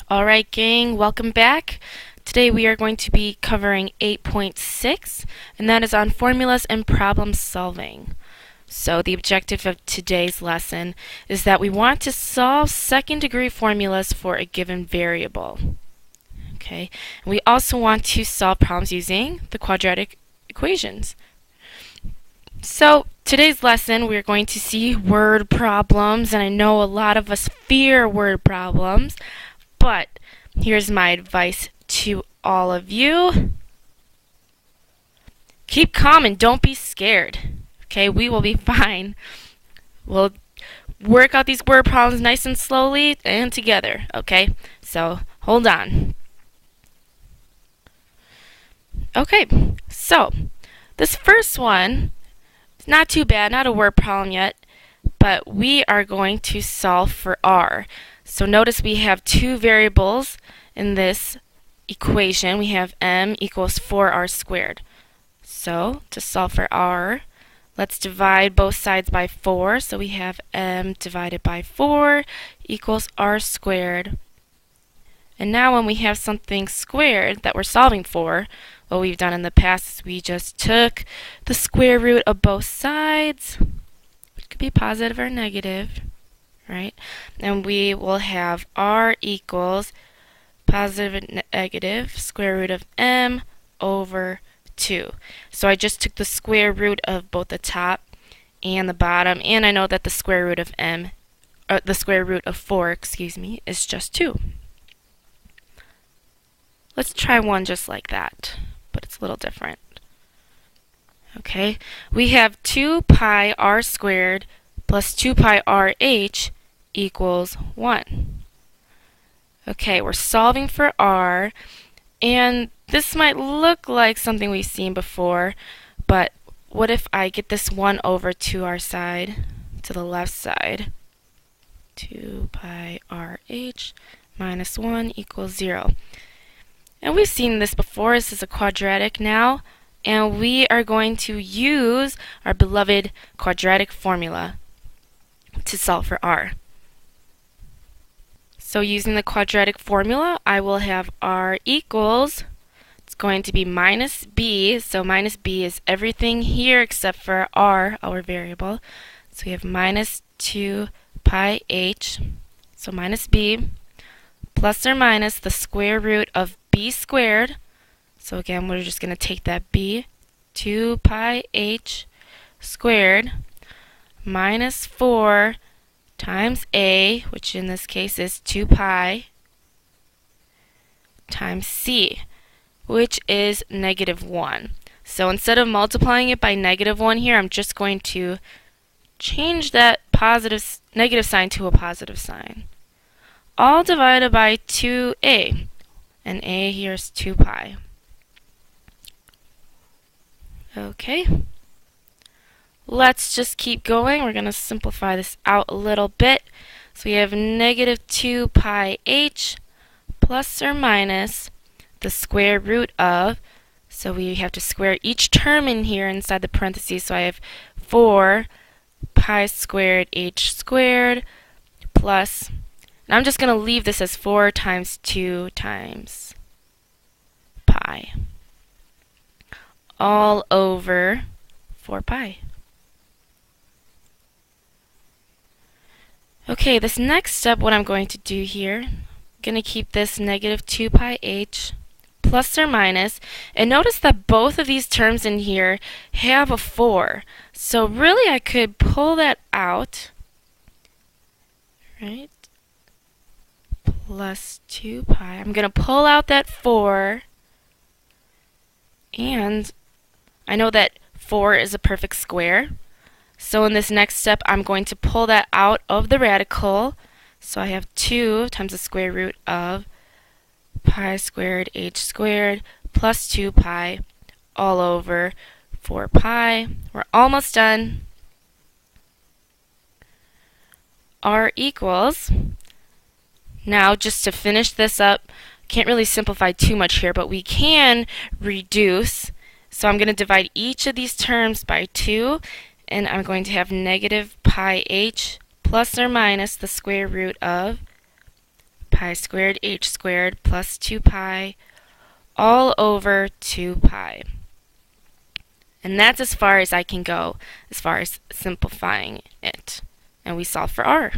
Alright gang, welcome back. Today we are going to be covering 8.6, and that is on formulas and problem solving. So the objective of today's lesson is that we want to solve second degree formulas for a given variable. Okay, and we also want to solve problems using the quadratic equations. So today's lesson we're going to see word problems, and I know a lot of us fear word problems. But here's my advice to all of you. Keep calm and don't be scared. Okay, we will be fine. We'll work out these word problems nice and slowly and together. Okay, so hold on. Okay, so this first one is not too bad, not a word problem yet, but we are going to solve for r. So notice we have two variables in this equation. We have m equals 4r squared. So to solve for r, let's divide both sides by 4. So we have m divided by 4 equals r squared. And now when we have something squared that we're solving for, what we've done in the past is we just took the square root of both sides, which could be positive or negative, right? And we will have r equals positive and negative square root of m over 2. So I just took the square root of both the top and the bottom, and I know that the square root of the square root of 4, is just 2. Let's try one just like that, but it's a little different. Okay, we have 2 pi r squared plus 2 pi rh equals 1. Okay, we're solving for r, and this might look like something we've seen before, but what if I get this 1 over to our side, to the left side? 2 pi rh minus 1 equals 0. And we've seen this before. This is a quadratic now, and we are going to use our beloved quadratic formula to solve for r. So using the quadratic formula, I will have r equals, it's going to be minus b, so minus b is everything here except for r, our variable. So we have minus 2 pi h, so minus b, plus or minus the square root of b squared. So again, we're just going to take that b, 2 pi h squared, minus 4 times a, which in this case is 2 pi, times c, which is negative 1. So instead of multiplying it by negative 1 here, I'm just going to change that negative sign to a positive sign. All divided by 2a, and a here is 2 pi. Okay. Let's just keep going. We're going to simplify this out a little bit. So we have negative 2 pi h plus or minus the square root of, so we have to square each term in here inside the parentheses. So I have 4 pi squared h squared plus, and I'm just going to leave this as 4 times 2 times pi all over 4 pi. Okay, this next step, what I'm going to do here, I'm going to keep this negative 2 pi h plus or minus, and notice that both of these terms in here have a 4. So really I could pull that out, right? Plus 2 pi. I'm going to pull out that 4, and I know that 4 is a perfect square. So in this next step, I'm going to pull that out of the radical. So I have 2 times the square root of pi squared h squared plus 2 pi all over 4 pi. We're almost done. R equals, now just to finish this up, can't really simplify too much here, but we can reduce. So I'm going to divide each of these terms by 2, and I'm going to have negative pi h plus or minus the square root of pi squared h squared plus 2 pi all over 2 pi. And that's as far as I can go as far as simplifying it. And we solve for r.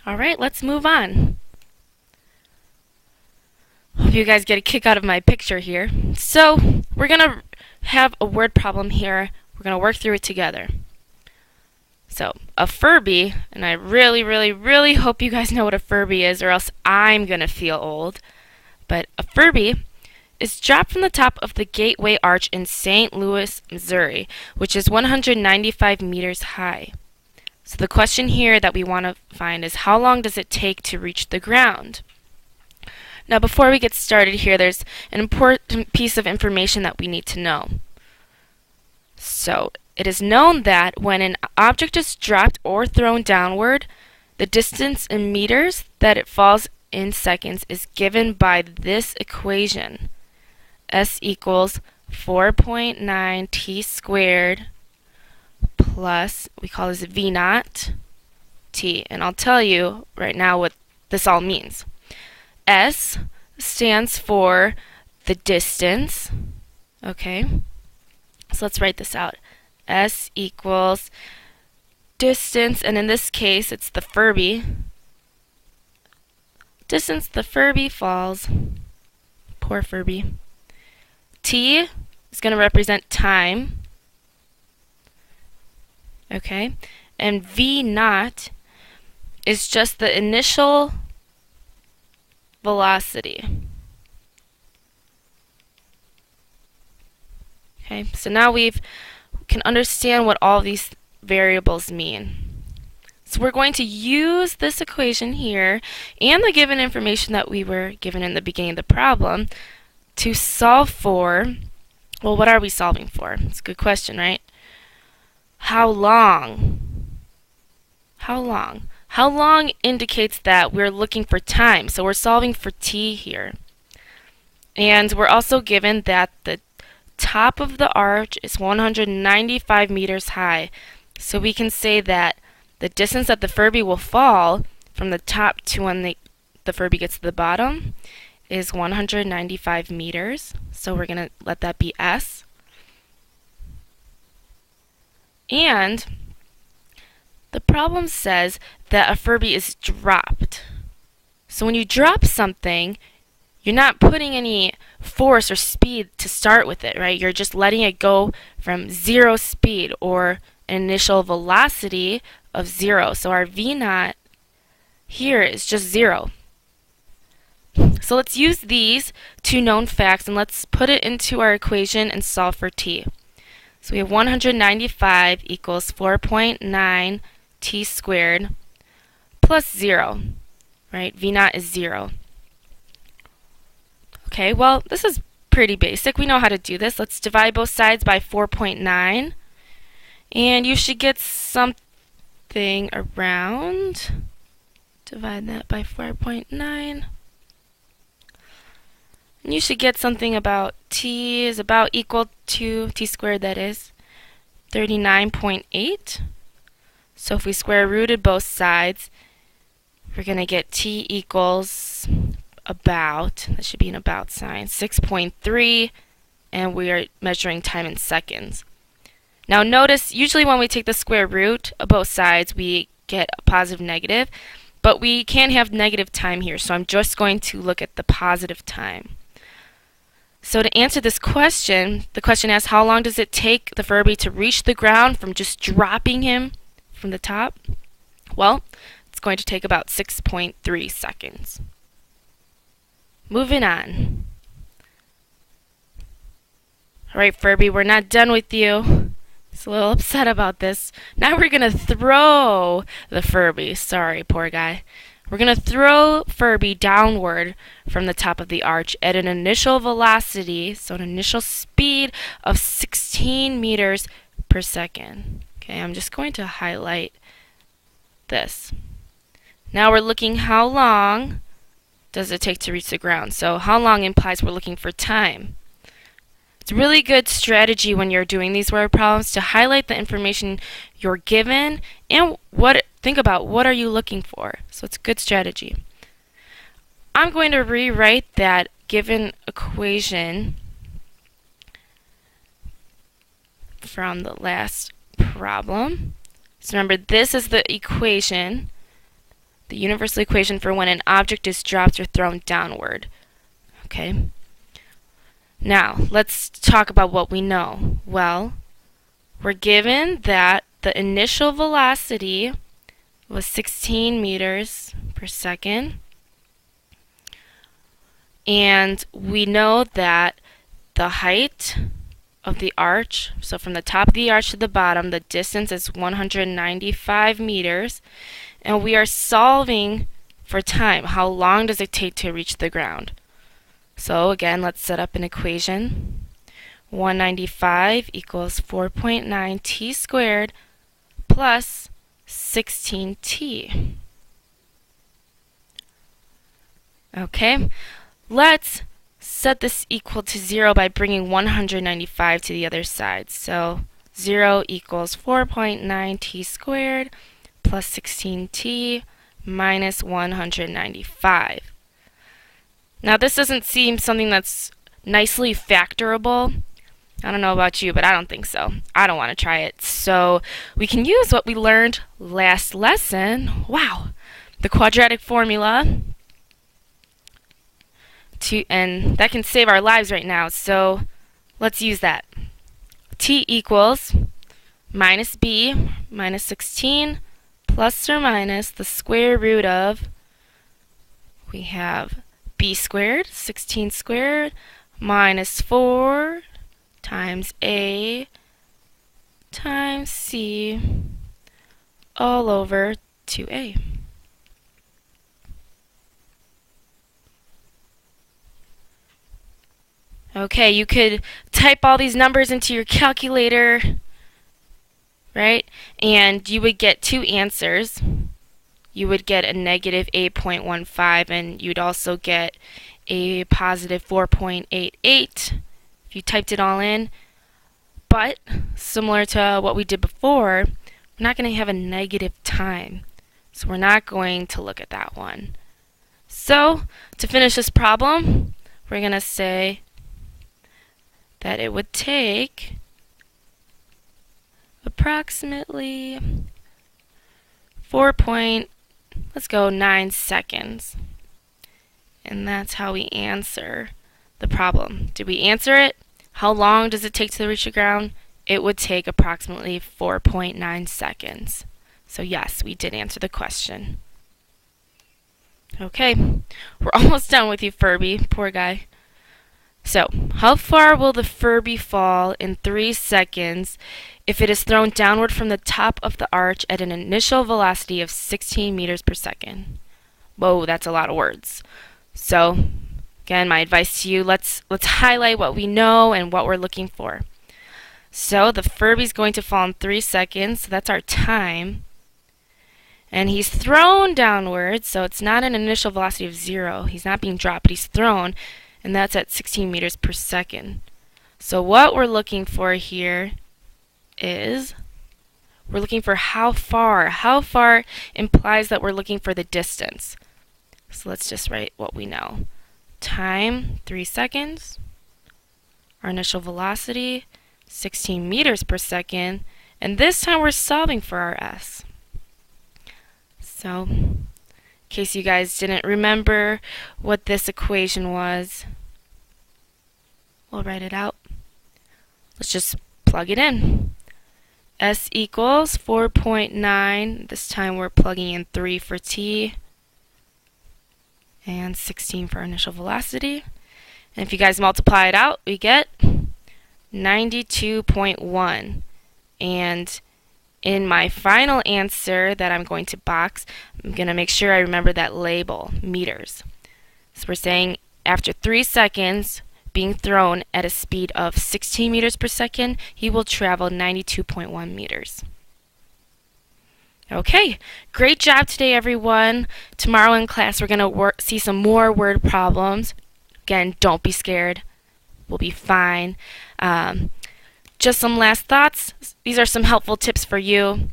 Alright, let's move on. Hope you guys get a kick out of my picture here. So, we're going to have a word problem here. We're going to work through it together. So, a Furby, and I really, really, really hope you guys know what a Furby is, or else I'm going to feel old. But a Furby is dropped from the top of the Gateway Arch in St. Louis, Missouri, which is 195 meters high. So the question here that we want to find is, how long does it take to reach the ground? Now before we get started here, there's an important piece of information that we need to know. So it is known that when an object is dropped or thrown downward, the distance in meters that it falls in seconds is given by this equation. S equals 4.9 t squared plus, we call this V naught t. And I'll tell you right now what this all means. S stands for the distance. Okay, so let's write this out. S equals distance, and in this case it's the Furby. Distance the Furby falls. Poor Furby. T is going to represent time. Okay, and V naught is just the initial velocity. Okay, so now we can understand what all these variables mean. So we're going to use this equation here and the given information that we were given in the beginning of the problem to solve for, well, what are we solving for? It's a good question, right? How long? How long? How long indicates that we're looking for time, so we're solving for t here. And we're also given that the top of the arch is 195 meters high, so we can say that the distance that the Furby will fall from the top to when the Furby gets to the bottom is 195 meters. So we're going to let that be S. And the problem says that a Furby is dropped. So when you drop something, you're not putting any force or speed to start with it, right? You're just letting it go from 0 speed or an initial velocity of 0. So our V naught here is just 0. So let's use these two known facts and let's put it into our equation and solve for t. So we have 195 equals 4.9 t squared plus 0, right? V naught is 0. Okay, well, this is pretty basic. We know how to do this. Let's divide both sides by 4.9. And you should get something around, divide that by 4.9. And you should get something about t is about equal to t squared, that is 39.8. So if we square rooted both sides, we're going to get t equals about, that should be an about sign, 6.3, and we are measuring time in seconds. Now notice, usually when we take the square root of both sides, we get a positive negative, but we can't have negative time here, so I'm just going to look at the positive time. So to answer this question, the question asks, how long does it take the Furby to reach the ground from just dropping him from the top? Well, it's going to take about 6.3 seconds. Moving on. Alright, Furby, we're not done with you. He's a little upset about this. Now we're going to throw the Furby. Sorry, poor guy. We're going to throw Furby downward from the top of the arch at an initial velocity, so an initial speed of 16 meters per second. Okay, I'm just going to highlight this. Now we're looking how long does it take to reach the ground. So how long implies we're looking for time. It's a really good strategy when you're doing these word problems to highlight the information you're given and think about what are you looking for. So it's a good strategy. I'm going to rewrite that given equation from the last problem. So remember, this is the equation, the universal equation for when an object is dropped or thrown downward. Okay. Now, let's talk about what we know. Well, we're given that the initial velocity was 16 meters per second. And we know that the height of the arch, so from the top of the arch to the bottom, the distance is 195 meters. And we are solving for time. How long does it take to reach the ground? So again, let's set up an equation. 195 equals 4.9 t squared plus 16t. Okay, let's set this equal to 0 by bringing 195 to the other side. So 0 equals 4.9 t squared plus 16t minus 195. Now this doesn't seem something that's nicely factorable. I don't know about you, but I don't think so. I don't want to try it. So we can use what we learned last lesson. Wow! The quadratic formula. And that can save our lives right now. So let's use that. T equals minus b minus 16 plus or minus the square root of, we have b squared, 16 squared, minus 4 times a times c all over 2a. Okay, you could type all these numbers into your calculator, right? And you would get two answers. You would get a negative 8.15, and you'd also get a positive 4.88 if you typed it all in. But similar to what we did before, we're not going to have a negative time. So we're not going to look at that one. So to finish this problem, we're going to say that it would take approximately 9 seconds. And that's how we answer the problem. Did we answer it? How long does it take to reach the ground? It would take approximately 4.9 seconds. So yes, we did answer the question. Okay, we're almost done with you, Furby. Poor guy. So, how far will the Furby fall in 3 seconds if it is thrown downward from the top of the arch at an initial velocity of 16 meters per second? Whoa, that's a lot of words. So, again, my advice to you, let's highlight what we know and what we're looking for. So, the Furby's going to fall in 3 seconds, so that's our time. And he's thrown downwards, so it's not an initial velocity of 0. He's not being dropped, but he's thrown, and that's at 16 meters per second. So what we're looking for here is we're looking for how far. How far implies that we're looking for the distance. So let's just write what we know. Time, 3 seconds. Our initial velocity, 16 meters per second. And this time we're solving for our s. So, in case you guys didn't remember what this equation was, we'll write it out. Let's just plug it in. S equals 4.9. This time we're plugging in 3 for t and 16 for our initial velocity. And if you guys multiply it out, we get 92.1. And in my final answer that I'm going to box, I'm going to make sure I remember that label, meters. So we're saying after 3 seconds being thrown at a speed of 16 meters per second, he will travel 92.1 meters. Okay, great job today, everyone. Tomorrow in class, we're going to see some more word problems. Again, don't be scared. We'll be fine. Just some last thoughts. These are some helpful tips for you.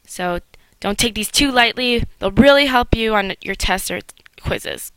So don't take these too lightly. They'll really help you on your tests or quizzes.